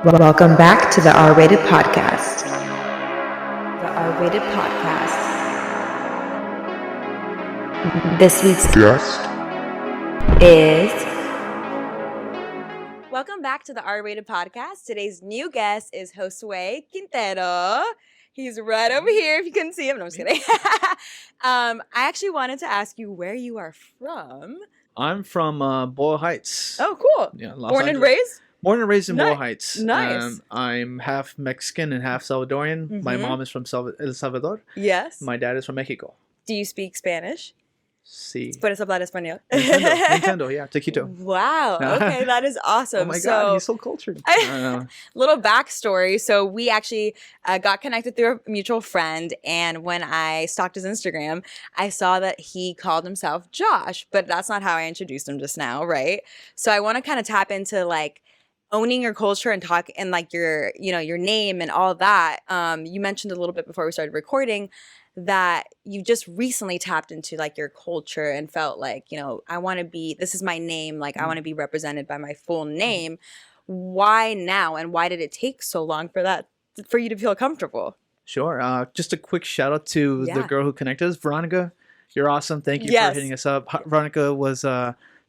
Welcome back to the R-Rated Podcast. The R-Rated Podcast. This week's guest is... Welcome back to the R-Rated Podcast. Today's new guest is Josh Quintero. He's right over here if you couldn't see him. No, I'm just kidding. I actually wanted to ask you where you are from. I'm from Boyle Heights. Oh, cool. Yeah, Los Born and Angeles. raised? Born and raised in Boyle Heights. Nice. I'm half Mexican and half Salvadorian. My mom is from El Salvador. Yes. My dad is from Mexico. Do you speak Spanish? Sí. Puedes hablar español. Nintendo, yeah, Taquito. Wow. Okay, that is awesome. Oh my God, he's so cultured. Little backstory. So we actually got connected through a mutual friend, and when I stalked his Instagram, I saw that he called himself Josh, but that's not how I introduced him just now, right? So I want to kind of tap into like owning your culture and talk and like your name and all that. You mentioned a little bit before we started recording that you just recently tapped into like your culture and felt like, I want to be, this is my name. Like I want to be represented by my full name. Why now? And why did it take so long for you to feel comfortable? Sure. Just a quick shout out to the girl who connected us, Veronica. You're awesome. Thank you for hitting us up. Veronica was,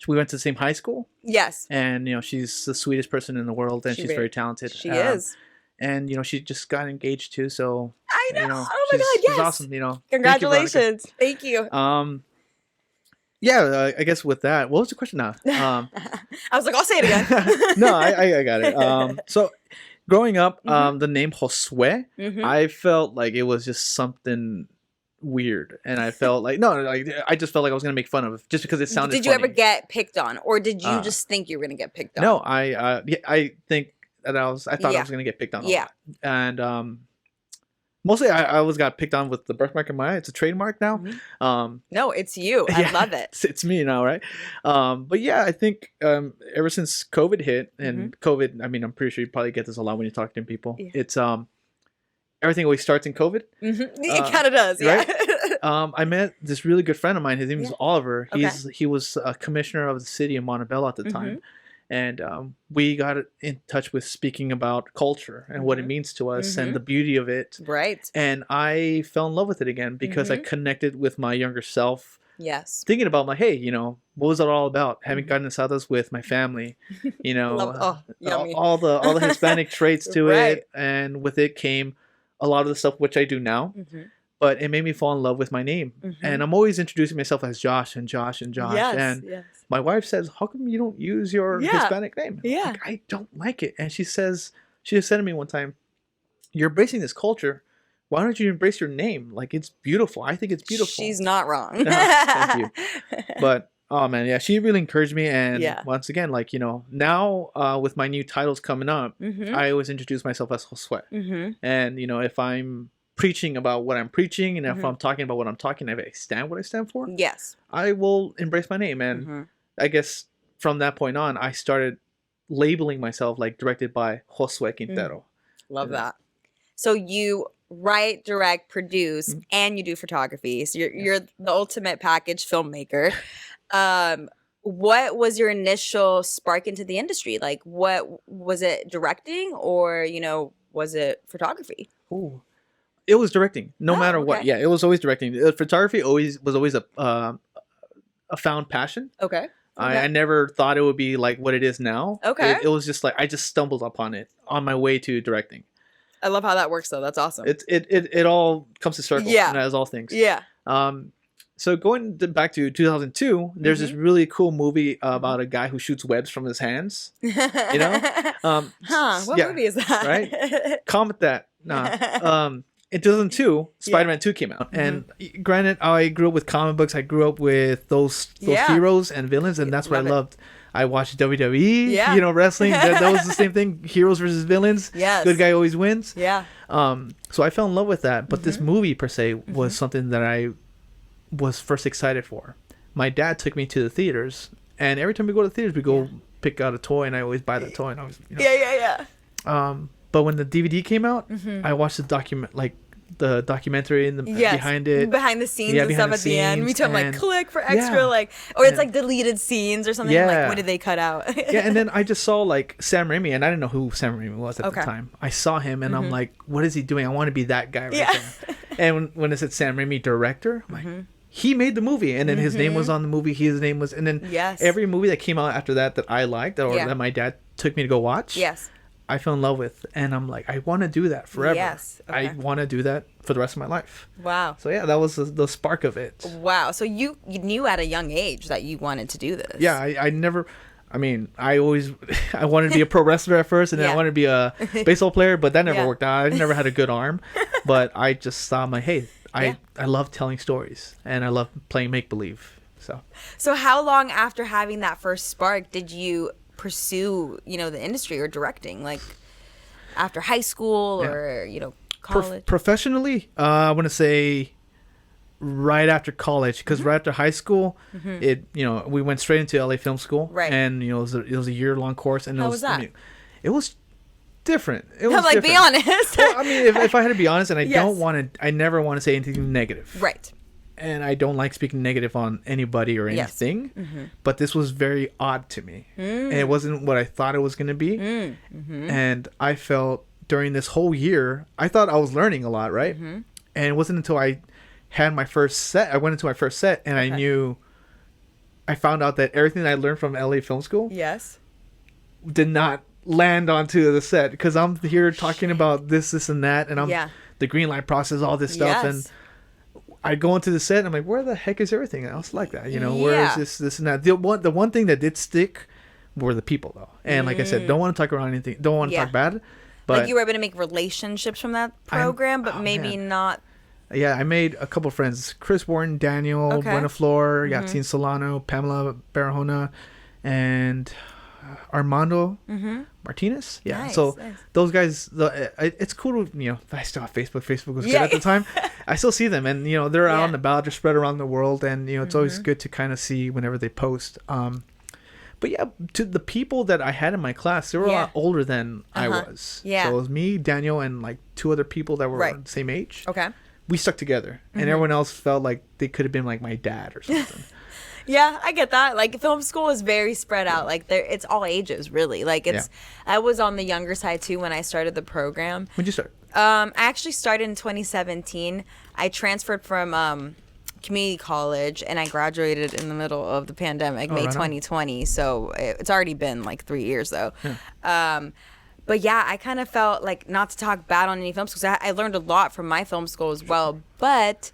we went to the same high school. Yes. And, she's the sweetest person in the world and she's very talented. She is. And, she just got engaged too. So I know. Oh my God. Yes. She's awesome. Congratulations. Thank you. Yeah, I guess with that, what was the question now? I was like, I'll say it again. No, I got it. So growing up, the name Josue, I felt like it was just something weird. And I felt like, I just felt like I was going to make fun of it just because it sounded Did you ever get picked on? Or did you just think you were going to get picked on? No, I think that I thought I was going to get picked on. Yeah. And mostly I always got picked on with the birthmark in my eye. It's a trademark now. No, it's you. I love it. It's me now, right? But yeah, I think ever since COVID hit, and COVID, I mean, I'm pretty sure you probably get this a lot when you're talking to people. Yeah. It's everything always starts in COVID. It kind of does, yeah. Right? I met this really good friend of mine. His name is Oliver. He was a commissioner of the city of Montebello at the time. And we got in touch with speaking about culture and what it means to us and the beauty of it. Right. And I fell in love with it again because I connected with my younger self. Yes. Thinking about like, hey, what was it all about? Having gotten asadas with my family, all the Hispanic traits to it. And with it came a lot of the stuff which I do now. But it made me fall in love with my name. And I'm always introducing myself as Josh and Josh and Josh. Yes, my wife says, how come you don't use your Hispanic name? Yeah. Like, I don't like it. And she just said to me one time, you're embracing this culture. Why don't you embrace your name? Like, it's beautiful. I think it's beautiful. She's not wrong. Thank you. But, oh man, yeah, she really encouraged me. And once again, like, now with my new titles coming up, I always introduce myself as Josue. And, if I'm preaching about what I'm preaching and if I'm talking about what I'm talking, if I stand what I stand for, yes, I will embrace my name. And I guess from that point on, I started labeling myself like directed by Josh Quintero. Love that. So you write, direct, produce, and you do photography. So you're the ultimate package filmmaker. What was your initial spark into the industry? Like, what was it, directing or was it photography? Ooh. It was directing, no matter what. Yeah, it was always directing. Photography was always a found passion. Okay. I never thought it would be like what it is now. Okay. It was just like I just stumbled upon it on my way to directing. I love how that works, though. That's awesome. It all comes to circle. Yeah. As all things. Yeah. So going back to 2002, there's this really cool movie about a guy who shoots webs from his hands. What movie is that? Right. Comment that. Nah. In 2002, Spider-Man 2 came out. And granted, I grew up with comic books. I grew up with those heroes and villains, and that's what I loved. I watched WWE, wrestling. That was the same thing. Heroes versus villains. Yes. Good guy always wins. Yeah. So I fell in love with that. But this movie, per se, was something that I was first excited for. My dad took me to the theaters. And every time we go to the theaters, we go pick out a toy, and I always buy that toy. And I was, Yeah. But when the DVD came out, I watched the the documentary and the behind the scenes and stuff at the end. We tell them like click for extra, or it's like deleted scenes or something. I'm like, what did they cut out? And then I just saw like Sam Raimi, and I didn't know who Sam Raimi was at the time. I saw him, and I'm like, what is he doing? I want to be that guy right there. And when it said Sam Raimi director, I'm like, he made the movie, and then his name was on the movie. His name was, and then every movie that came out after that I liked, or that my dad took me to go watch. I fell in love with, and I'm like, I want to do that forever. I want to do that for the rest of my life. Wow. So yeah, that was the spark of it. Wow. So you knew at a young age that you wanted to do this. Yeah, I never. I mean, I wanted to be a pro wrestler at first, and then I wanted to be a baseball player, but that never worked out. I never had a good arm, but I just thought, like, hey, I love telling stories, and I love playing make believe. So how long after having that first spark did you pursue, the industry or directing, like after high school or college? Professionally, I want to say right after college, because right after high school, we went straight into LA Film School, and it was a year-long course, and how was that? It was different. It was like, be honest. Well, I mean, if I had to be honest, and I never want to say anything negative, right? And I don't like speaking negative on anybody or anything, but this was very odd to me, and it wasn't what I thought it was going to be. And I felt during this whole year, I thought I was learning a lot, right? And it wasn't until I had my first set, I went into my first set, and I found out that everything I learned from LA Film School did not land onto the set, because I'm here talking about this and that, and I'm the green light process, all this stuff, and I go into the set and I'm like, where the heck is everything else like that? Where is this and that? The one thing that did stick were the people, though. And like I said, don't want to talk around anything. Don't want to talk bad. But like you were able to make relationships from that program, but maybe not. Yeah, I made a couple friends. Chris Warren, Daniel, Buenaflor, Yatzin Solano, Pamela Barahona, and Armando Martinez. Yeah, nice, so those guys, it's cool to, I still have Facebook. Facebook was good at the time. I still see them, and they're out and about, they're spread around the world, and it's always good to kind of see whenever they post. But yeah, to the people that I had in my class, they were a lot older than I was. So it was me, Daniel, and like two other people that were the same age. Okay. We stuck together, and everyone else felt like they could have been like my dad or something. Yeah, I get that. Like, film school is very spread out. Like, it's all ages, really. Like, I was on the younger side, too, when I started the program. When'd you start? I actually started in 2017. I transferred from community college, and I graduated in the middle of the pandemic, May 2020. So it's already been, like, 3 years, though. Yeah. But yeah, I kind of felt like, not to talk bad on any film schools, I learned a lot from my film school as well, but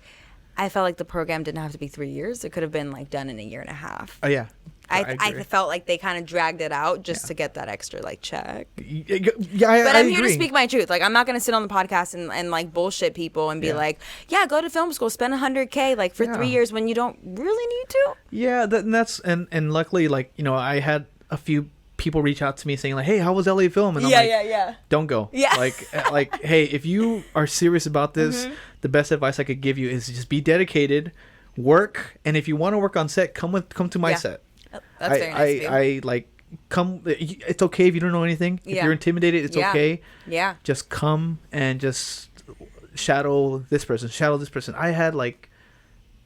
I felt like the program didn't have to be 3 years. It could have been like done in a year and a half. Oh yeah. I felt like they kind of dragged it out just to get that extra like check. Yeah, but I'm here agree. to speak my truth. Like, I'm not going to sit on the podcast and like bullshit people and be like, yeah, go to film school, spend $100K like for 3 years when you don't really need to. Yeah, and luckily, like, I had a few people reach out to me saying like, hey, how was LA Film? And I'm like, don't go. Yeah. Like, hey, if you are serious about this, the best advice I could give you is just be dedicated, work, and if you want to work on set, come to my set. That's very nice of you. I like, come. It's okay if you don't know anything. If you're intimidated, it's okay. Yeah. Just come and just shadow this person. I had like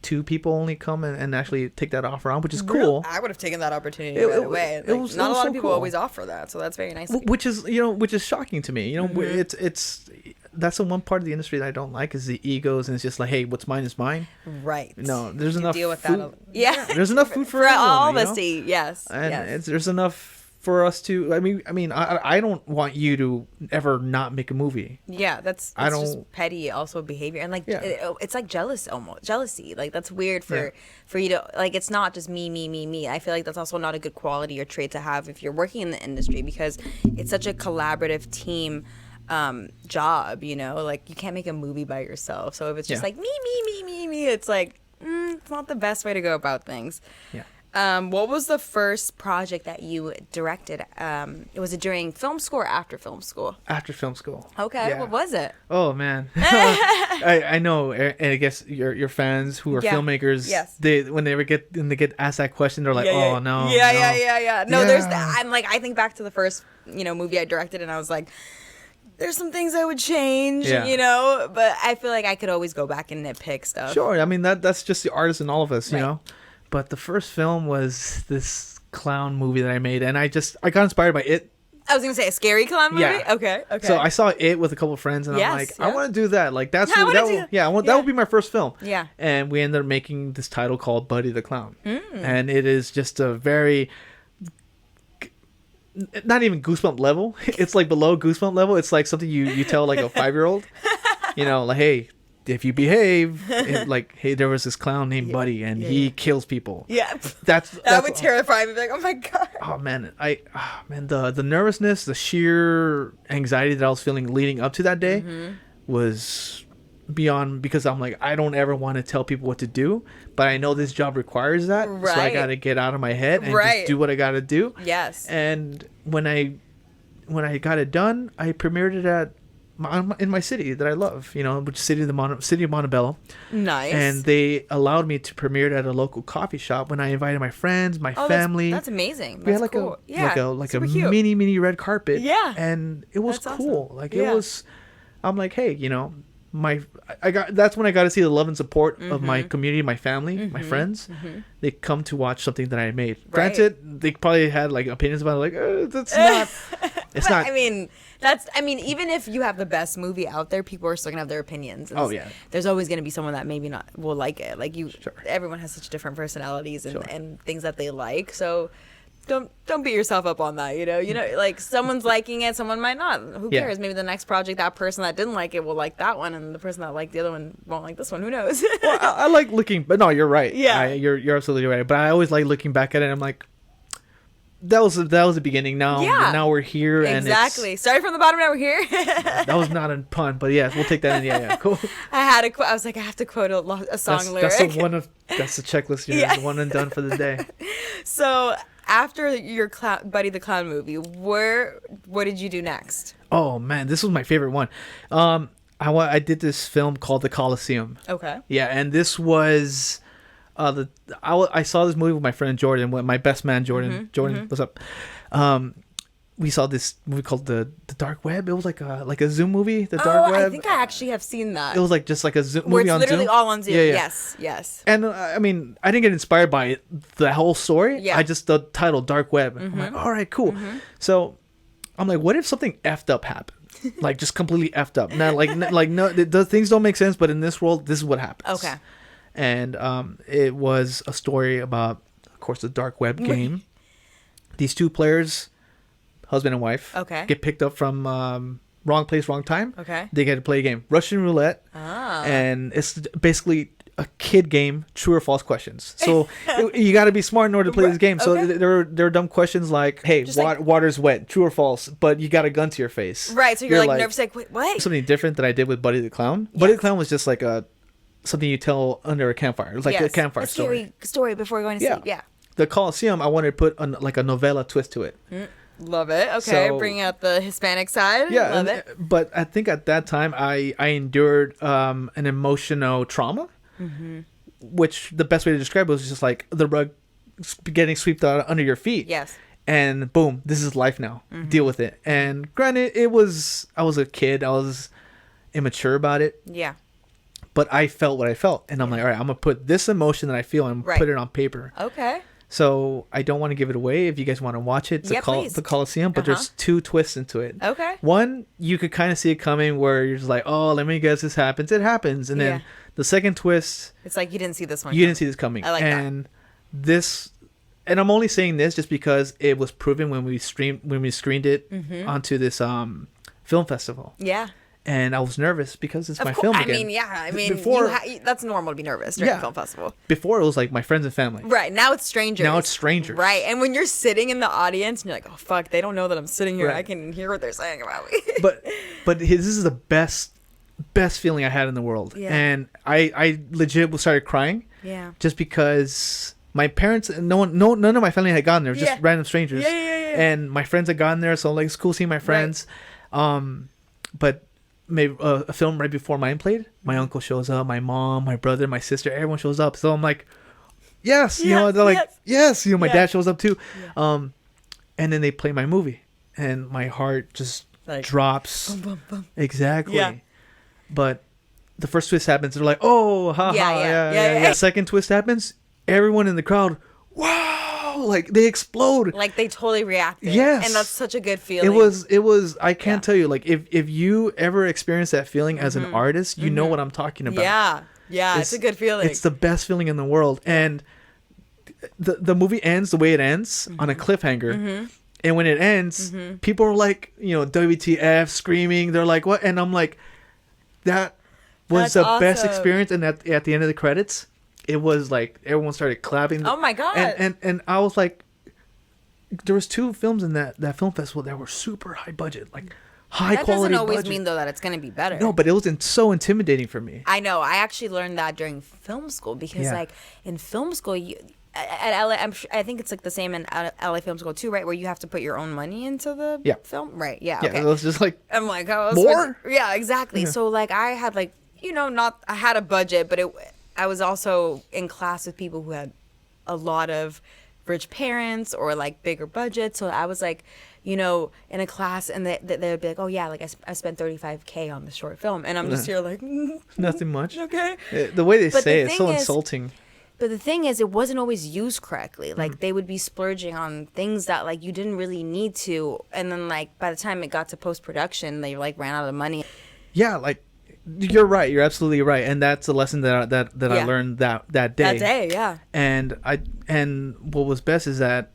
2 people only come and actually take that offer on, which is cool. I would have taken that opportunity right away. Like, not a lot of people always offer that, so that's very nice. Which is shocking to me. It's that's the one part of the industry that I don't like, is the egos, and it's just like, hey, what's mine is mine. Right. No, there's enough deal with food. That. Yeah. There's enough food for everyone, all of us to eat. Yes. And there's enough for us to. I mean, I don't want you to ever not make a movie. Yeah, that's just petty also behavior, and like it's like jealousy. Like, that's weird for you to, like, it's not just me. I feel like that's also not a good quality or trait to have if you're working in the industry, because it's such a collaborative team job, like, you can't make a movie by yourself. So if it's just like me, it's like it's not the best way to go about things. What was the first project that you directed? Was it during film school or after film school? After film school. Okay. What was it? Oh man. I know, and I guess your fans who are filmmakers, when they get asked that question, they're like, oh no. Yeah. No, there's I'm like, I think back to the first movie I directed, and I was like, there's some things I would change, Yeah. you know, but I feel like I could always go back and nitpick stuff. Sure. I mean, that's just the artist in all of us, you know. But the first film was this clown movie that I made, and I got inspired by it. I was gonna say a scary clown movie. Yeah. Okay. So I saw it with a couple of friends, and I'm like, I want to do that. Like that would be my first film. Yeah. And we ended up making this title called Buddy the Clown, and it is just a very not even goosebump level. It's like below goosebump level. It's like something you tell like a 5-year-old. You know, like, hey, if you behave, like, hey, there was this clown named Buddy, and he kills people. Yeah, that would terrify me. Like, oh my god. Oh man, the nervousness, the sheer anxiety that I was feeling leading up to that day was beyond. Because I'm like, I don't ever want to tell people what to do, but I know this job requires that, so I got to get out of my head and just do what I got to do. Yes. And when I got it done, I premiered it at in my city that I love, you know, which is city of Montebello. Nice. And they allowed me to premiere it at a local coffee shop when I invited my friends, my family. That's amazing. We had like cool. a mini red carpet. Yeah. And it was cool. Awesome. Like it was. I'm like, hey, you know, that's when I got to see the love and support of my community, my family, my friends. They come to watch something that I made. Right. Granted, they probably had like opinions about it, like that's not. It's not. I mean, even if you have the best movie out there, people are still gonna have their opinions. And there's always gonna be someone that maybe not will like it. Like everyone has such different personalities and things that they like. So don't beat yourself up on that. You know, like someone's liking it, someone might not. Who cares? Maybe the next project, that person that didn't like it will like that one, and the person that liked the other one won't like this one. Who knows? Well, I like looking, but no, you're right. Yeah, you're absolutely right. But I always like looking back at it. And I'm like, that was the beginning. Now we're here. Exactly. And Started from the bottom. Now we're here. That was not a pun, but yeah, we'll take that in. Yeah, cool. I had a quote. I was like, I have to quote a song lyric. That's the checklist. You're one and done for the day. So after your Buddy the Clown movie, what did you do next? Oh man, this was my favorite one. I did this film called The Coliseum. Okay. Yeah, and this was. I saw this movie with my friend Jordan, my best man Jordan. Jordan, what's up? We saw this movie called the Dark Web. It was like a Zoom movie, The Dark Web. I think I actually have seen that. It was like just like a Zoom where movie on Zoom. It's literally all on Zoom. Yeah. Yes. And I mean, I didn't get inspired by the whole story. Yeah. I just the title Dark Web. I'm like, all right, cool. So I'm like, what if something effed up happened? Like just completely effed up. Now, no, the things don't make sense, but in this world, this is what happens. Okay. And it was a story about, of course, the Dark Web game. These two players, husband and wife, get picked up from wrong place, wrong time. Okay. They get to play a game, Russian roulette. And it's basically a kid game, true or false questions. So you got to be smart in order to play this game. So there are dumb questions like, hey, water's wet, true or false, but you got a gun to your face. Right. So you're like nervous, like, wait, what? Something different that I did with Buddy the Clown. Buddy the Clown was just like something you tell under a campfire. It was like a campfire story before going to sleep. Yeah. The Coliseum, I wanted to put like a novella twist to it. Love it. Okay, so, bringing out the Hispanic side. Yeah, love it. But I think at that time I endured an emotional trauma, which the best way to describe it was just like the rug getting swept out under your feet. Yes. And boom, this is life now. Deal with it. And granted, I was a kid. I was immature about it. Yeah. But I felt what I felt. And I'm like, all right, I'm going to put this emotion that I feel and put it on paper. Okay. So I don't want to give it away. If you guys want to watch it, it's the Coliseum. But there's two twists into it. Okay. One, you could kind of see it coming where you're just like, oh, let me guess this happens. It happens. And then the second twist. It's like you didn't see this one. You didn't see this coming. I like that. And I'm only saying this just because it was proven when we screened it onto this film festival. Yeah. And I was nervous because it's my film again. I mean, before, that's normal to be nervous during a film festival. Before, it was like my friends and family. Right. Now it's strangers. Right. And when you're sitting in the audience and you're like, oh, fuck, they don't know that I'm sitting here. Right. I can hear what they're saying about me. but this is the best feeling I had in the world. Yeah. And I legit started crying. Yeah. Just because my parents, none of my family had gotten there. Just random strangers. Yeah. And my friends had gotten there. So like, it's cool seeing my friends. Right. But maybe a film right before mine played, my uncle shows up, my mom, my brother, my sister, everyone shows up. So I'm like, yes, you know, they're like, yes, you know, my dad shows up too. And then they play my movie and my heart just like drops. Boom, boom, boom. Exactly. Yeah. But the first twist happens, they're like, oh, yeah. Second twist happens, everyone in the crowd, wow, like they explode. Like they totally reacted. Yes. And that's such a good feeling. It was, I can't tell you, like if you ever experience that feeling as an artist, you know what I'm talking about. Yeah, it's a good feeling. It's the best feeling in the world. And the movie ends the way it ends on a cliffhanger. And when it ends, people are like, WTF, screaming. They're like, what? And I'm like, that was the best experience. And at the end of the credits, it was like everyone started clapping. Oh my God. And I was like, there was 2 films in that film festival that were super high budget, like high quality. That doesn't always mean though that it's going to be better. No, but it was so intimidating for me. I know. I actually learned that during film school because like in film school, at LA, I think it's like the same in LA Film School too, right? Where you have to put your own money into the film, right? Yeah. Okay. It was just like I'm like, oh, more. Yeah, exactly. Yeah. So like I had like I had a budget, but I was also in class with people who had a lot of rich parents or like bigger budgets. So I was like, in a class, and they'd be like, oh yeah, like I spent $35K on this short film, and I'm just here like nothing much. Okay. The way they say it's so insulting. But the thing is, it wasn't always used correctly. Like, they would be splurging on things that, like, you didn't really need to. And then, like, by the time it got to post-production, they, like, ran out of money. Yeah, like, you're right. You're absolutely right. And that's a lesson that I learned that day. That day, yeah. And what was best is that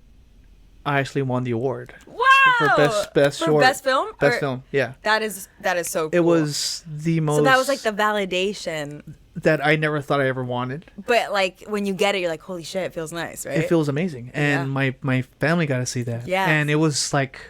I actually won the award. Wow! For best short. Best film? Best film, yeah. That is so cool. It was the most... So that was, like, the validation... that I never thought I ever wanted. But like when you get it, you're like, holy shit, it feels nice, right? It feels amazing. And my family got to see that. Yeah. And it was like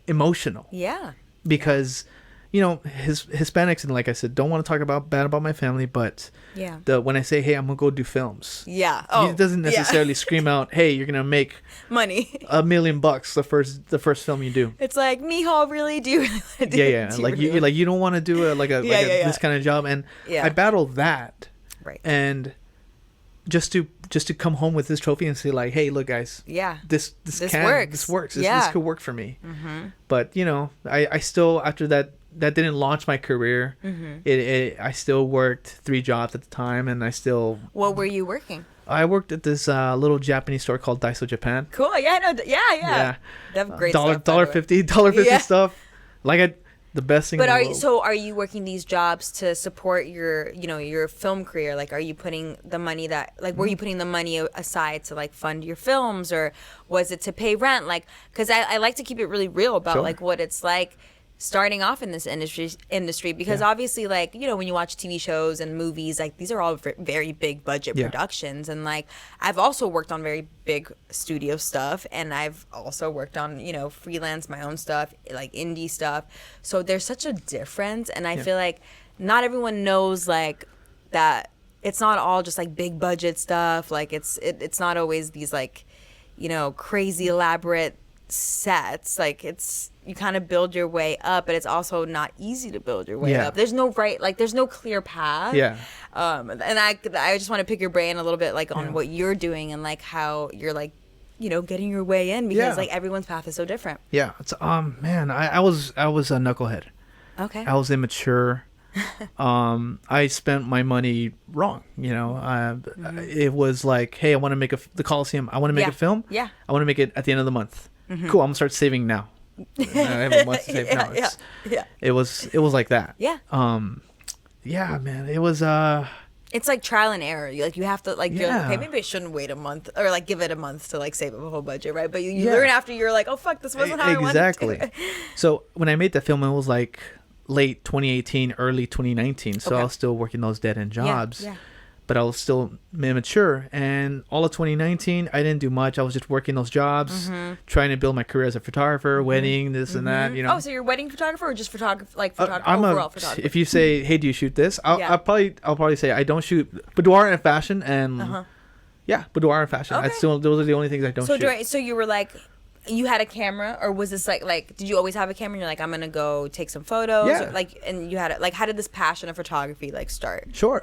emotional. Yeah. Because, Hispanics, and like I said, don't want to talk bad about my family, but when I say, hey, I'm going to go do films. Yeah. He doesn't necessarily scream out, hey, you're going to make money. $1 million the first film you do. It's like, mijo, really? Do you really want to do Yeah. Like you don't want to do this kind of job. And I battled that. Right. And just to come home with this trophy and say like, hey, look guys, this works. This could work for me. Mm-hmm. But I still, after that didn't launch my career. Mm-hmm. I still worked 3 jobs at the time, and I still. What were you working? I worked at this little Japanese store called Daiso Japan. Cool. Yeah. No. Yeah. They have great stuff. $50 stuff. Like the best thing. But are you working these jobs to support your film career? Like, are you putting the money were you putting the money aside to like fund your films, or was it to pay rent? Like, because I like to keep it really real about like what it's like starting off in this industry because obviously like when you watch TV shows and movies, like these are all very big budget productions, and like I've also worked on very big studio stuff, and I've also worked on freelance my own stuff, like indie stuff. So there's such a difference, and I feel like not everyone knows like that it's not all just like big budget stuff. Like it's not always these like crazy elaborate sets. Like you kind of build your way up, but it's also not easy to build your way up. There's no there's no clear path. And I just want to pick your brain a little bit like on what you're doing and like how you're like getting your way in, because like everyone's path is so different. It's man, I was a knucklehead. Okay. I was immature. I spent my money wrong. It was like, hey, I want to make the Coliseum, I want to make a film. I want to make it at the end of the month. Cool, I'm gonna start saving now. I have a month to save now. It was like that. Man, it was it's like trial and error. Like you have to like you're like, okay, maybe I shouldn't wait a month or like give it a month to like save up a whole budget, right? But you learn after you're like, oh fuck, this wasn't how I wanted to. So when I made that film, it was like late 2018, early 2019. So I was still working those dead end jobs. But I was still immature, and all of 2019 I didn't do much. I was just working those jobs, trying to build my career as a photographer, wedding, this and that. Oh, so you're a wedding photographer or just photographer, overall photographer? If you say, hey, do you shoot this? I'll probably say I don't shoot boudoir and fashion, and boudoir and fashion. Okay. Those are the only things I don't shoot. So you were like, you had a camera, or was this like did you always have a camera and you're like, I'm gonna go take some photos? Yeah. Or like, and you had it, like, how did this passion of photography like start? Sure.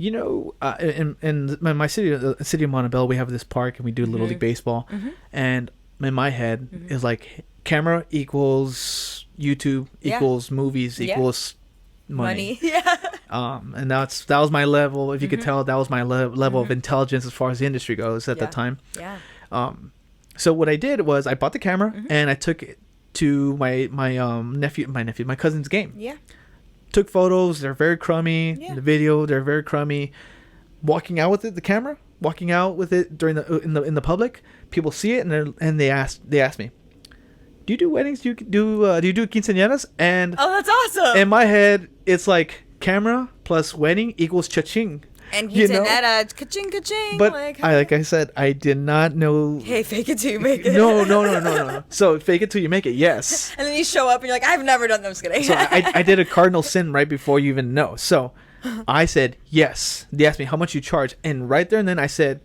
In my city, the city of Montebello, we have this park and we do Little League baseball. And in my head is like, camera equals YouTube equals movies equals money. Yeah. And that was my level. If you could tell, that was my level of intelligence as far as the industry goes at that time. Yeah. So what I did was I bought the camera and I took it to my cousin's game. Yeah. Took photos. They're very crummy. Yeah. The video, they're very crummy. Walking out with it, the camera, walking out with it during in the public, people see it and they ask me, do you do weddings? Do you do quinceañeras? And oh, that's awesome. In my head, it's like camera plus wedding equals cha-ching. And quinceañera, ka-ching, ka-ching. But like I said, I did not know. Hey, fake it till you make it. No. So fake it till you make it. Yes. And then you show up and you're like, I've never done them. I'm just kidding. So I did a cardinal sin right before you even know. So I said yes. They asked me how much you charge, and right there and then I said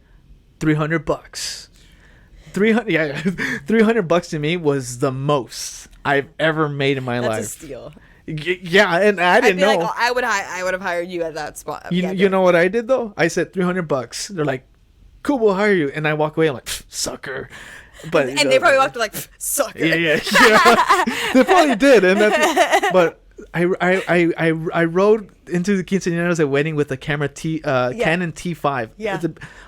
$300. $300 to me was the most I've ever made in my life. That's a steal. Yeah, and I didn't know. Like, I would have hired you at that spot. You know what I did though? I said $300. They're like, "Cool, we'll hire you." And I walk away. I'm like, sucker. But and they probably walked like, sucker. Yeah. They probably did, and that's. But I rode into the quinceañeras at wedding with a camera Canon T5. Yeah.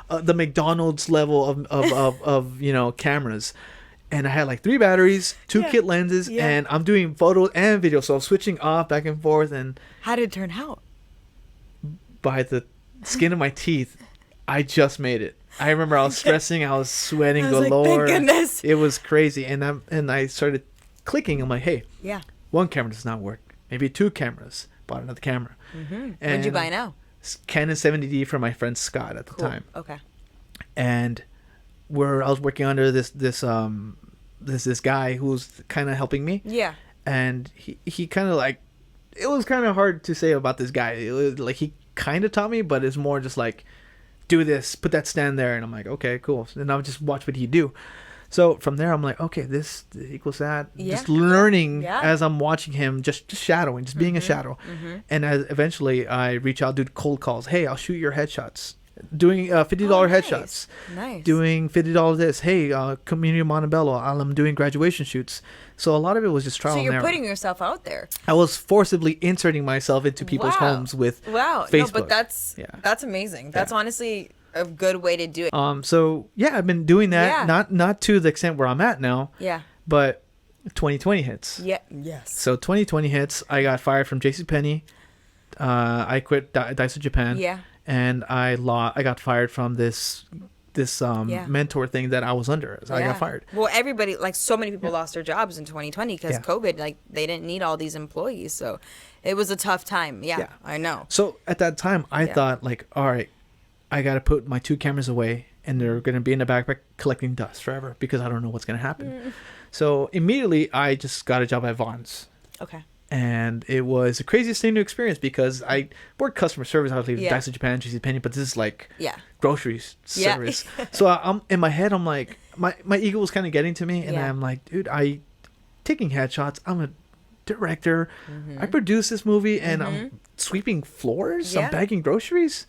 The McDonald's level of cameras. And I had like 3 batteries, 2 kit lenses, and I'm doing photos and video. So I'm switching off back and forth. And how did it turn out? By the skin of my teeth, I just made it. I remember I was stressing, I was sweating galore. Like, thank goodness. It was crazy. And I started clicking. I'm like, hey, 1 camera does not work. Maybe 2 cameras. Bought another camera. And what'd you buy now? Canon 70D from my friend Scott at the time. Okay. And I was working under this guy who was kind of helping me. Yeah. And he kind of like, it was kind of hard to say about this guy. It was like he kind of taught me, but it's more just like, do this, put that stand there, and I'm like, okay, cool. And I'll just watch what he do. So from there, I'm like, okay, this equals that. Yeah. Just learning as I'm watching him, just shadowing, just being a shadow. And eventually I reach out, do cold calls. Hey, I'll shoot your headshots. Doing $50 headshots. Nice. Doing $50 this. Hey, community of Montebello, I'm doing graduation shoots. So a lot of it was just trial and error. So you're putting yourself out there. I was forcibly inserting myself into people's homes with Facebook. No, but that's amazing. That's honestly a good way to do it. So yeah, I've been doing that. Not to the extent where I'm at now. Yeah. But 2020 hits. Yeah. Yes. So 2020 hits. I got fired from JCPenney. I quit Daiso Japan. Yeah. And I got fired from this mentor thing that I was under. So I got fired. Well, everybody, like so many people lost their jobs in 2020 because COVID, like they didn't need all these employees. So it was a tough time. Yeah, I know. So at that time, I thought like, all right, I got to put my 2 cameras away and they're going to be in the backpack collecting dust forever because I don't know what's going to happen. So immediately I just got a job at Vaughn's. Okay. And it was the craziest thing to experience because I worked customer service. I was leaving Daiso Japan, JCPenney, but this is like grocery service. So I'm in my head, I'm like, my ego was kind of getting to me, and I'm like, dude, I taking headshots. I'm a director. I produce this movie, and I'm sweeping floors. I'm bagging groceries.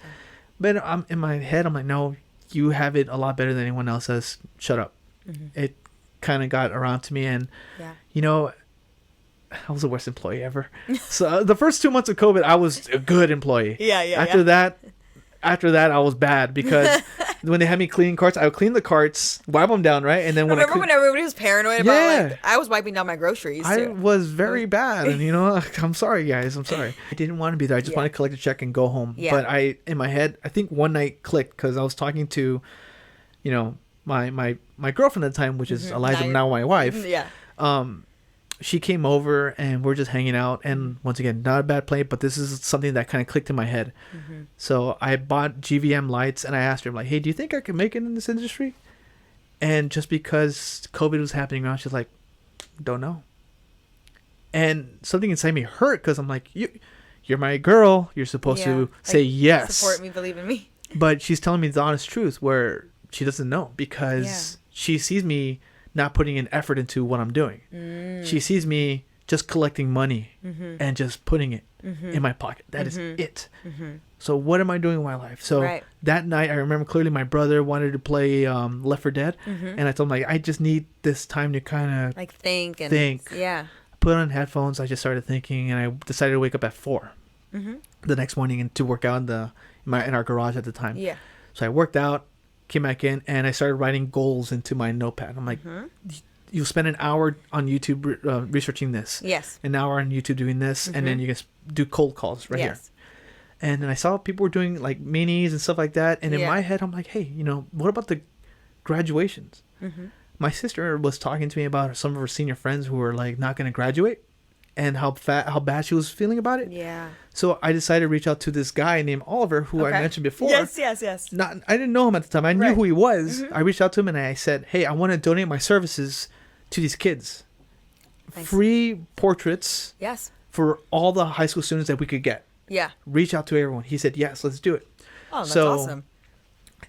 But I'm in my head, I'm like, no, you have it a lot better than anyone else does. Shut up. It kind of got around to me, and you know. I was the worst employee ever. So the first 2 months of COVID, I was a good employee. After that, I was bad because when they had me cleaning carts, I would clean the carts, wipe them down, right? And then when when everybody was paranoid about like, I was wiping down my groceries too. I was very bad, and I'm sorry, guys. I'm sorry. I didn't want to be there. I just wanted to collect a check and go home. But in my head, I think one night clicked because I was talking to, my girlfriend at the time, which is Eliza, now my wife. She came over and we're just hanging out, and once again, not a bad play, but this is something that kind of clicked in my head. So I bought GVM lights and I asked her, I'm like, hey, do you think I can make it in this industry? And just because COVID was happening around, she's like, don't know. And something inside me hurt because I'm like, you're my girl. You're supposed to say yes. Support me, believe in me. But she's telling me the honest truth where she doesn't know because she sees me not putting an effort into what I'm doing. She sees me just collecting money and just putting it in my pocket. That is it. So what am I doing with my life? So that night, I remember clearly my brother wanted to play Left 4 Dead. And I told him, like, I just need this time to kind of like think. Yeah. Put on headphones. I just started thinking, and I decided to wake up at 4 the next morning and to work out in our garage at the time. Yeah. So I worked out, came back in, and I started writing goals into my notepad. I'm like, you'll spend an hour on YouTube researching this. Yes. An hour on YouTube doing this, and then you can do cold calls here. And then I saw people were doing like minis and stuff like that. And in my head, I'm like, hey, you know, what about the graduations? My sister was talking to me about some of her senior friends who were like not going to graduate and how bad she was feeling about it. Yeah. So I decided to reach out to this guy named Oliver, who I mentioned before. Yes. I didn't know him at the time. I knew who he was. I reached out to him and I said, hey, I want to donate my services to these kids. Thanks. Free portraits. Yes. For all the high school students that we could get. Yeah. Reach out to everyone. He said, yes, let's do it. Oh, that's awesome.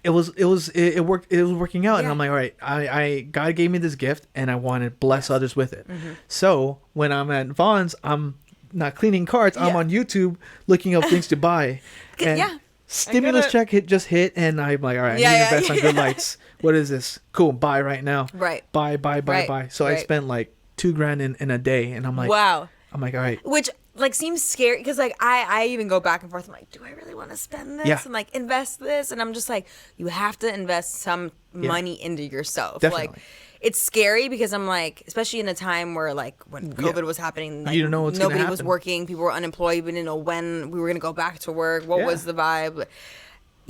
It was working out. And I'm like, all right, I God gave me this gift and I want to bless others with it. So when I'm at Vaughn's, I'm not cleaning carts. I'm on YouTube looking up things to buy. And stimulus check just hit and I'm like, all right, I need to invest on good lights. What is this? Cool. Buy right now. Right. Buy. So I spent like $2,000 in a day. And I'm like, wow. I'm like, all right. Which like seems scary because like I even go back and forth. I'm like, do I really want to spend this and like invest this? And I'm just like, you have to invest some money into yourself. Definitely. Like it's scary because I'm like, especially in a time where like when COVID was happening, like, you don't know what's nobody was working, people were unemployed, we didn't know when we were gonna go back to work. What was the vibe?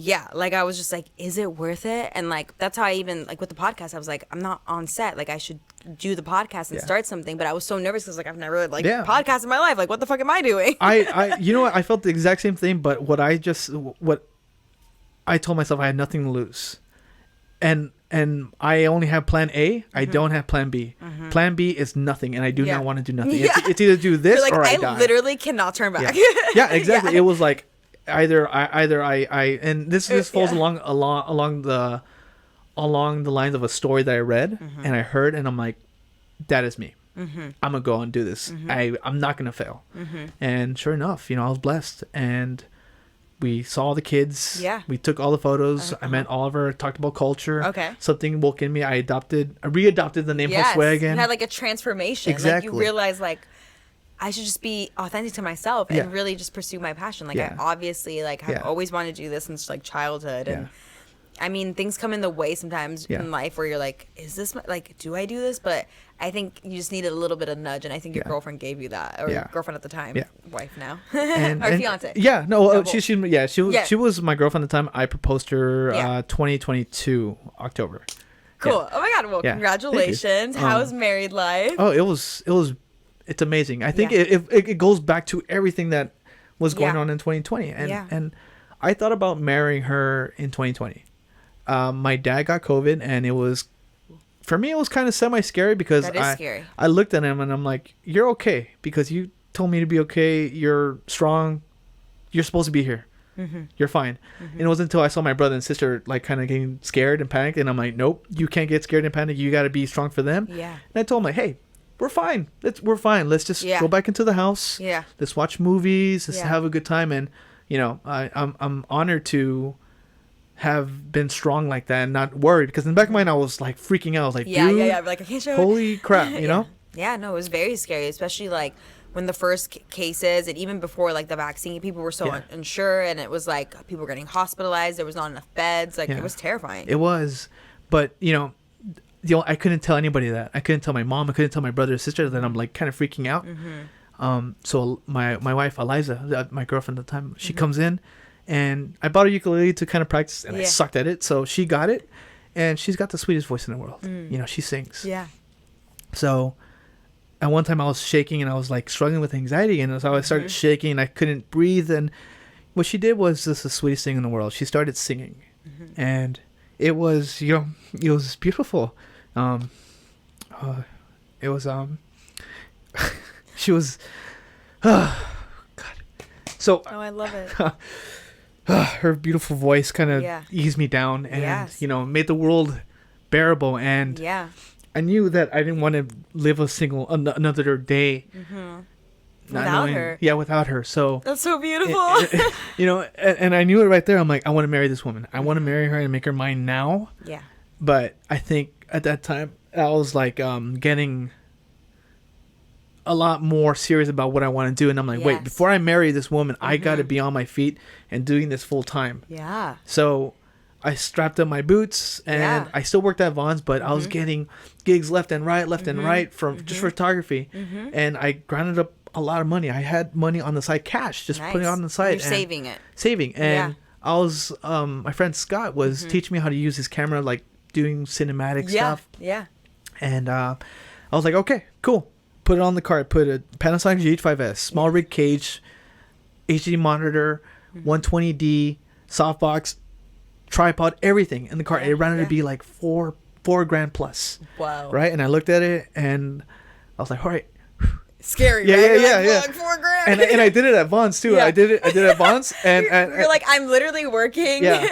Yeah, like I was just like, is it worth it? And like that's how I even like with the podcast, I was like, I'm not on set. Like I should do the podcast and start something. But I was so nervous because like I've never like podcast in my life. Like what the fuck am I doing? I you know what? I felt the exact same thing. But what I told myself I had nothing to lose, and I only have Plan A. I don't have Plan B. Plan B is nothing, and I do not want to do nothing. It's either do this like, or I die. I literally cannot turn back. Yeah, exactly. It was like. Either I and this falls along the lines of a story that I read and I heard and I'm like, that is me. I'm gonna go and do this. I'm not gonna fail. And sure enough, you know, I was blessed and we saw the kids. Yeah. We took all the photos. I met Oliver. Talked about culture. Okay. Something woke in me. I readopted the name Josue again. You had like a transformation. Exactly. Like you realized like. I should just be authentic to myself and really just pursue my passion. Like I obviously like have always wanted to do this since like childhood. And I mean, things come in the way sometimes in life where you're like, is this like, do I do this? But I think you just needed a little bit of nudge. And I think your girlfriend gave you that or your girlfriend at the time, wife now, or fiance. Yeah, no, she was my girlfriend at the time. I proposed to her 2022 October. Cool. Yeah. Oh my God. Well, congratulations. How's married life? Oh, it's amazing. I think it goes back to everything that was going on in 2020. And I thought about marrying her in 2020. My dad got COVID and for me, it was kind of semi-scary because scary. I looked at him and I'm like, you're okay because you told me to be okay. You're strong. You're supposed to be here. You're fine. And it wasn't until I saw my brother and sister like kind of getting scared and panicked. And I'm like, nope, you can't get scared and panic. You got to be strong for them. Yeah. And I told him like, hey, we're fine. We're fine. Let's just go back into the house. Yeah. Let's watch movies. Let's have a good time. And you know, I'm honored to have been strong like that and not worried because in the back of my mind I was like freaking out. I was like, dude, like I can't show holy crap, you know? Yeah, no, it was very scary, especially like when the first cases and even before like the vaccine, people were so unsure and it was like people were getting hospitalized. There was not enough beds. Like it was terrifying. It was, but you know, I couldn't tell anybody that. I couldn't tell my mom. I couldn't tell my brother or sister that I'm like kind of freaking out. So my wife Eliza, my girlfriend at the time, she comes in, and I bought a ukulele to kind of practice, and I sucked at it. So she got it, and she's got the sweetest voice in the world. You know, she sings. Yeah. So at one time I was shaking and I was like struggling with anxiety, and so I started shaking and I couldn't breathe. And what she did was just the sweetest thing in the world. She started singing, and it was, you know, it was beautiful. It was she was God. So I love it. Her beautiful voice kind of eased me down and you know, made the world bearable. And I knew that I didn't want to live another day Without her. Yeah, without her. So that's so beautiful. You know, and I knew it right there. I'm like, I want to marry this woman. I want to marry her and make her mine now. Yeah. But I think at that time I was like getting a lot more serious about what I want to do, and I'm like, wait, before I marry this woman, I got to be on my feet and doing this full time. Yeah. So I strapped up my boots, and I still worked at Vaughn's, but I was getting gigs left and right from just photography, and I grounded up a lot of money. I had money on the side, cash, just putting it on the side. You're saving it. And I was, my friend Scott was teaching me how to use his camera, like doing cinematic stuff. Yeah. And I was like, okay, cool. Put it on the cart. Put a Panasonic GH5S, small rig cage, HD monitor, 120D, softbox, tripod, everything in the cart. It ran out to be like $4 grand plus. Wow. Right? And I looked at it and I was like, all right. Scary, yeah, right? Yeah. Like, $4 grand. And I did it at Vaughn's too. I did it at Vaughn's, and you're like, I'm literally working. Yeah.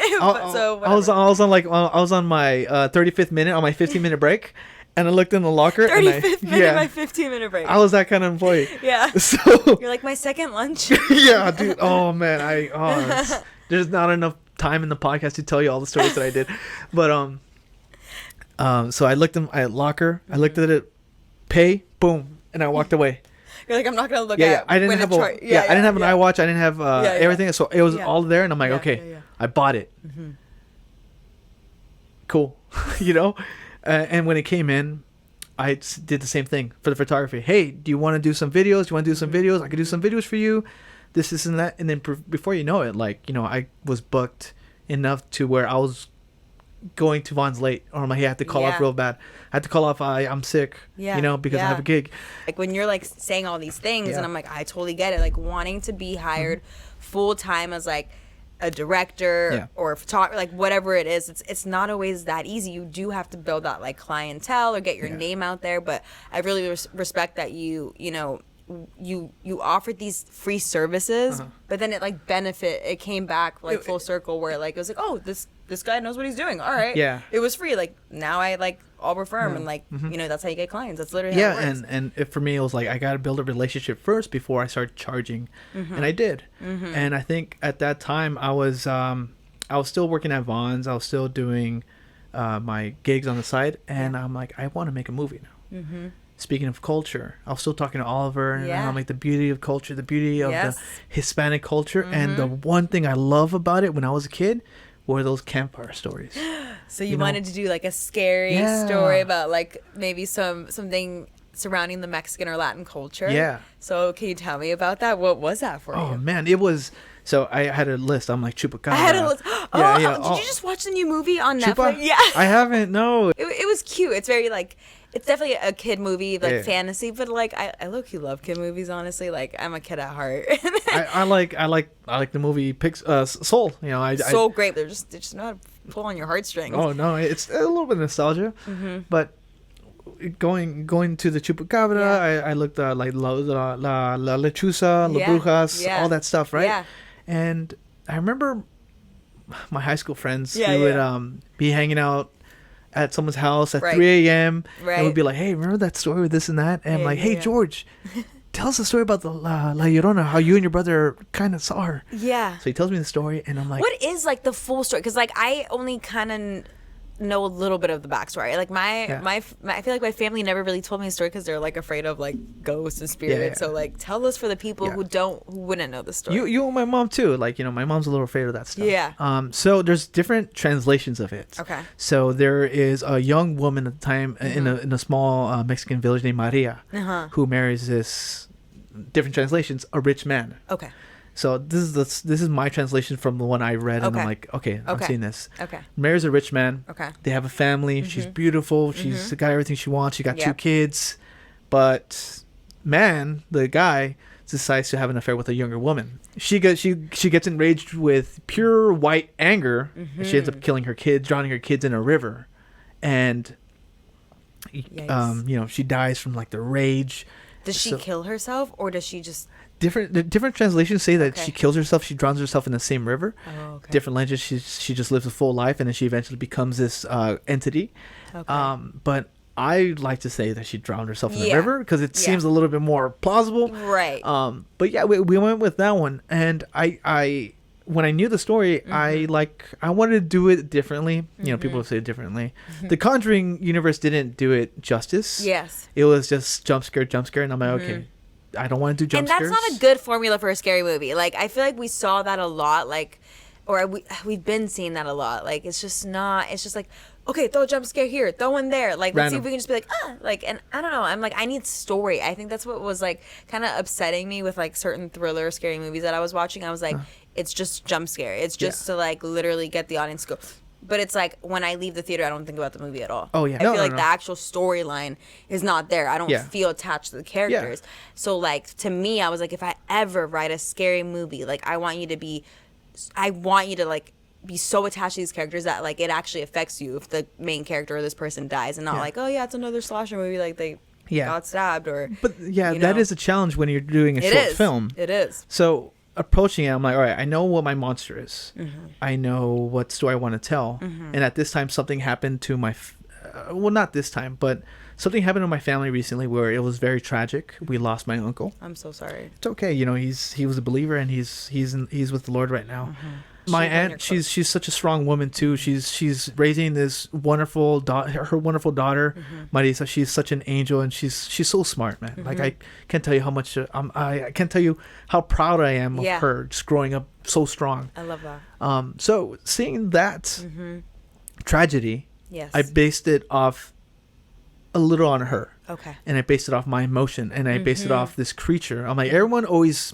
So I was on my 35th minute on my 15-minute break, and I looked in the locker. 35th minute, my 15-minute break. I was that kind of employee. Yeah. So you're like my second lunch. Yeah, dude. Oh man, there's not enough time in the podcast to tell you all the stories that I did, but so I looked in my locker. I looked at it, pay, boom. And I walked away. You're like, I'm not gonna look at. I didn't have I didn't have an iWatch. I didn't have everything. So it was all there, and I'm like, okay, I bought it. Cool, you know. And when it came in, I did the same thing for the photography. Hey, do you want to do some videos? Do you want to do some videos? I could do some videos for you. This and that. And then before you know it, like, you know, I was booked enough to where I was going to Vaughn's late, or I'm like, hey, I have to call off real bad. I had to call off. I'm sick, you know, because I have a gig. Like when you're like saying all these things, and I'm like, I totally get it. Like wanting to be hired full time as like a director or a photographer, like whatever it is, it's not always that easy. You do have to build that like clientele or get your name out there. But I really respect that you know, you offered these free services, but then it came back like full circle where like it was like, oh, this guy knows what he's doing. All right. Yeah. It was free. Like now I like Arbor Firm and like, you know, that's how you get clients. That's literally how it works. And for me, it was like, I got to build a relationship first before I start charging. And I did. And I think at that time I was still working at Vaughn's. I was still doing my gigs on the side. And I'm like, I want to make a movie now. Speaking of culture, I was still talking to Oliver, and I'm like, the beauty of culture, the beauty of the Hispanic culture. And the one thing I love about it when I was a kid were those campfire stories. So you wanted to do like a scary story about like maybe something surrounding the Mexican or Latin culture. Yeah. So can you tell me about that? What was that for you? Oh man, it was. So I had a list. I'm like, Chupacabra. I had a list. Did you just watch the new movie on Netflix? Yeah. I haven't. No. It was cute. It's very like. It's definitely a kid movie, like fantasy, but like I low-key love kid movies, honestly. Like I'm a kid at heart. I like the movie Soul. You know, Soul great. They're just not pull on your heartstrings. Oh no, it's a little bit of nostalgia, but going to the Chupacabra, I looked at like La Lechuza, La Brujas, all that stuff, right? Yeah. And I remember my high school friends who would be hanging out at someone's house at 3 a.m. and would be like, hey, remember that story with this and that? And I'm like, hey, George, tell us the story about the La Llorona, how you and your brother kind of saw her. Yeah. So he tells me the story, and I'm like, what is like the full story? Because like I only kind of know a little bit of the backstory. Like I feel like my family never really told me a story because they're like afraid of like ghosts and spirits. So like tell us for the people who wouldn't know the story. You and my mom too. Like, you know, my mom's a little afraid of that stuff. Yeah. So there's different translations of it. Okay. So there is a young woman at the time in a small Mexican village named Maria who marries this, different translations, a rich man. Okay. So this is my translation from the one I read, and I'm like, okay, I'm seeing this. Okay. Marries a rich man. Okay. They have a family. She's beautiful. She's got everything she wants. She got 2 kids, but the guy decides to have an affair with a younger woman. She gets enraged with pure white anger, and she ends up killing her kids, drowning her kids in a river, and you know, she dies from like the rage. Does she kill herself, or does she just? Different translations say that she kills herself. She drowns herself in the same river. Oh, okay. Different legends, she just lives a full life, and then she eventually becomes this entity. Okay. But I like to say that she drowned herself in the river because it seems a little bit more plausible. Right. But yeah, we went with that one, and I when I knew the story, I wanted to do it differently. You know, people would say it differently. The Conjuring universe didn't do it justice. Yes. It was just jump scare, and I'm like, okay, I don't want to do jump scares. And that's not a good formula for a scary movie. Like, I feel like we saw that a lot, like, or we've been seeing that a lot. Like, it's just like, okay, throw a jump scare here, throw one there. Like, let's see if we can just be like, like, and I don't know. I'm like, I need story. I think that's what was, like, kind of upsetting me with, like, certain thriller, scary movies that I was watching. I was like, it's just jump scare. It's just to, like, literally get the audience to go. But it's like, when I leave the theater, I don't think about the movie at all. Oh, yeah. I feel like the actual storyline is not there. I don't feel attached to the characters. Yeah. So, like, to me, I was like, if I ever write a scary movie, like, I want you to, like, be so attached to these characters that, like, it actually affects you if the main character or this person dies, and not like, oh yeah, it's another slasher movie, like they got stabbed, or that is a challenge when you're doing a short film. It is. So approaching it, I'm like, all right, I know what my monster is. I know what story I want to tell, and at this time something happened to my well, not this time, but something happened to my family recently where it was very tragic. We lost my uncle. I'm so sorry. It's okay, you know, he was a believer, and he's with the Lord right now. My aunt, she's such a strong woman too. She's raising this wonderful her wonderful daughter, Marisa. She's such an angel, and she's so smart, man. Like, I can't tell you how much I can't tell you how proud I am of her just growing up so strong. I love that. So seeing that tragedy, I based it off a little on her. Okay. And I based it off my emotion, and I based it off this creature. I'm like, everyone always,